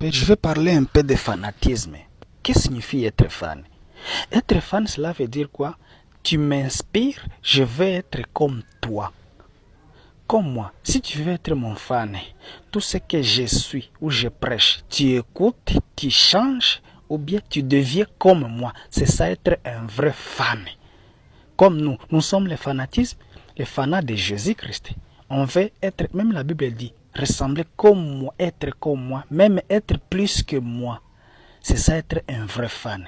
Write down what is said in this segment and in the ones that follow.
Je vais parler un peu de fanatisme. Qu'est-ce que signifie être fan? Être fan, cela veut dire quoi? Tu m'inspires, je veux être comme toi. Comme moi, si tu veux être mon fan, tout ce que je suis ou je prêche, tu écoutes, tu changes ou bien tu deviens comme moi. C'est ça être un vrai fan. Comme nous sommes les fanatismes, les fanats de Jésus-Christ. On veut être, même la Bible dit, ressembler comme moi, être comme moi, même être plus que moi. C'est ça être un vrai fan.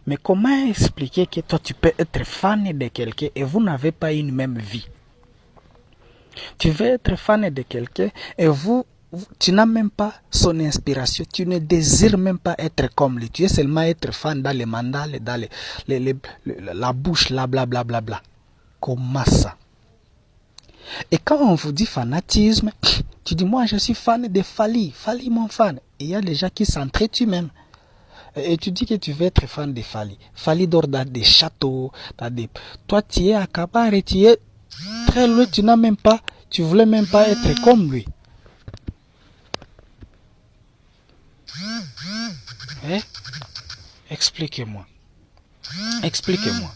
Mais comment expliquer que toi tu peux être fan de quelqu'un et vous n'avez pas une même vie? Tu veux être fan de quelqu'un et tu n'as même pas son inspiration. Tu ne désires même pas être comme lui. Tu es seulement être fan dans les mandales, dans la bouche, là, blablabla. Bla, bla, bla. Comment ça? Et quand on vous dit fanatisme, tu dis moi je suis fan de Fali. Fali mon fan. Et il y a des gens qui s'entretuent même. Et tu dis que tu veux être fan de Fali. Fali dort dans des châteaux, Toi tu es à Kabar et tu es très loin, tu voulais même pas être comme lui. Expliquez-moi. Expliquez-moi.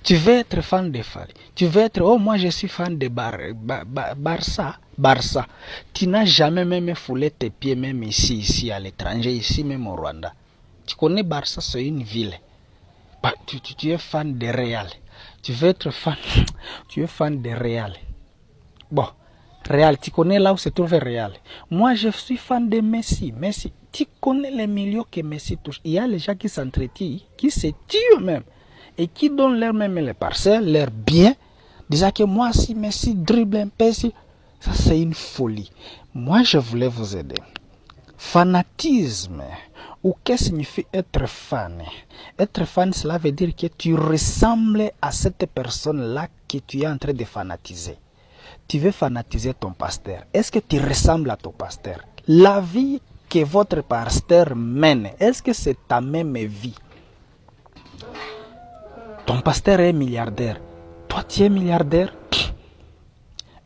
Tu veux être fan de Fali. Tu veux être, oh moi je suis fan de Barça. Tu n'as jamais même foulé tes pieds, même ici à l'étranger, ici même au Rwanda. Tu connais Barça, c'est une ville. Tu es fan de Real. Tu veux être fan. Tu es fan de Real. Bon, Real, tu connais là où se trouve Real. Moi, je suis fan de Messi. Messi, tu connais les millions que Messi touche. Il y a les gens qui s'entretuent, qui se tuent même. Et qui donnent leur même les parcelles, leurs biens. Disant que moi, si Messi dribble un peu, ça c'est une folie. Moi, je voulais vous aider. Fanatisme, ou qu'est-ce que signifie être fan? Être fan, cela veut dire que tu ressembles à cette personne-là que tu es en train de fanatiser. Tu veux fanatiser ton pasteur. Est-ce que tu ressembles à ton pasteur? La vie que votre pasteur mène, est-ce que c'est ta même vie? Ton pasteur est milliardaire. Toi, tu es milliardaire.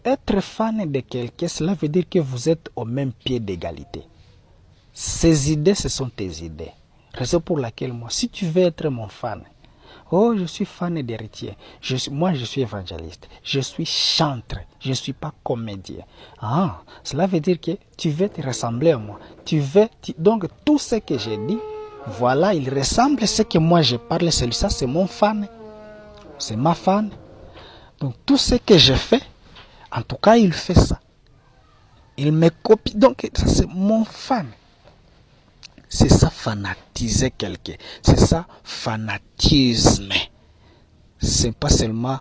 Être fan de quelqu'un, cela veut dire que vous êtes au même pied d'égalité. Ces idées, ce sont tes idées. Raison pour laquelle moi, si tu veux être mon fan, oh, je suis fan d'héritier. Moi, je suis évangéliste. Je suis chantre. Je ne suis pas comédien. Ah, cela veut dire que tu veux te ressembler à moi. Donc, tout ce que j'ai dit, voilà, il ressemble à ce que moi je parle. Celui-là, c'est mon fan. C'est ma fan. Donc, tout ce que je fais, en tout cas, il fait ça. Il me copie. Donc, ça, c'est mon fan. C'est ça, fanatiser quelqu'un. C'est ça, fanatisme. C'est pas seulement,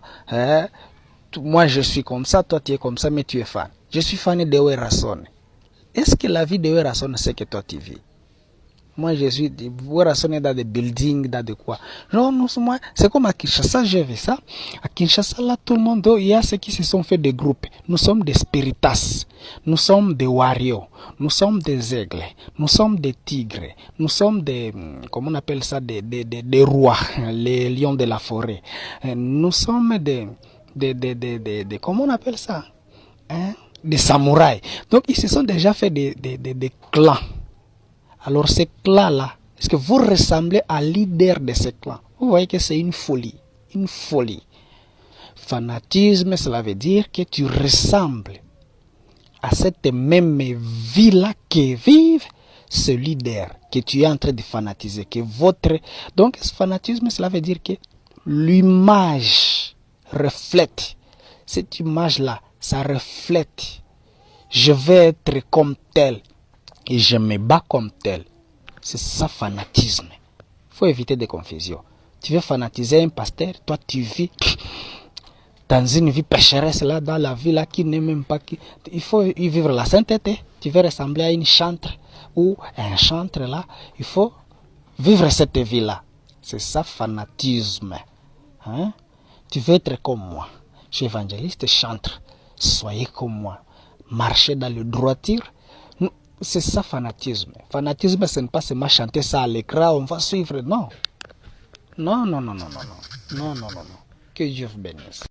moi je suis comme ça, toi tu es comme ça, mais tu es fan. Je suis fan de Werason. Est-ce que la vie de Werason, c'est que toi tu vis? Moi je suis, Werason est dans des buildings, dans de quoi? Non, moi, c'est comme à Kinshasa, j'ai vu ça. À Kinshasa, là, tout le monde, il y a ceux qui se sont fait des groupes. Nous sommes des spiritas. Nous sommes des warriors. Nous sommes des aigles. Nous sommes des tigres. Nous sommes des, comment on appelle ça, des rois, les lions de la forêt. Nous sommes des comment on appelle ça? Des samouraïs. Donc, ils se sont déjà fait des clans. Alors ces clans-là, est-ce que vous ressemblez à leader de ces clans? Vous voyez que c'est une folie. Une folie. Fanatisme, cela veut dire que tu ressembles à cette même vie-là que vive ce leader que tu es en train de fanatiser. Donc ce fanatisme, cela veut dire que l'image reflète. Cette image-là, ça reflète. Je vais être comme tel. Et je me bats comme tel. C'est ça, fanatisme. Il faut éviter des confusions. Tu veux fanatiser un pasteur, toi tu vis dans une vie pécheresse là, dans la vie là, qui n'est même pas... Il faut y vivre la sainteté. Tu veux ressembler à une chantre ou un chantre là. Il faut vivre cette vie là. C'est ça, fanatisme. Tu veux être comme moi. Je suis évangéliste, chantre. Soyez comme moi. Marchez dans le droiture. C'est ça, fanatisme. Fanatisme, ce n'est pas seulement chanter ça à l'écran, on va suivre. Non. Non. Que Dieu vous bénisse.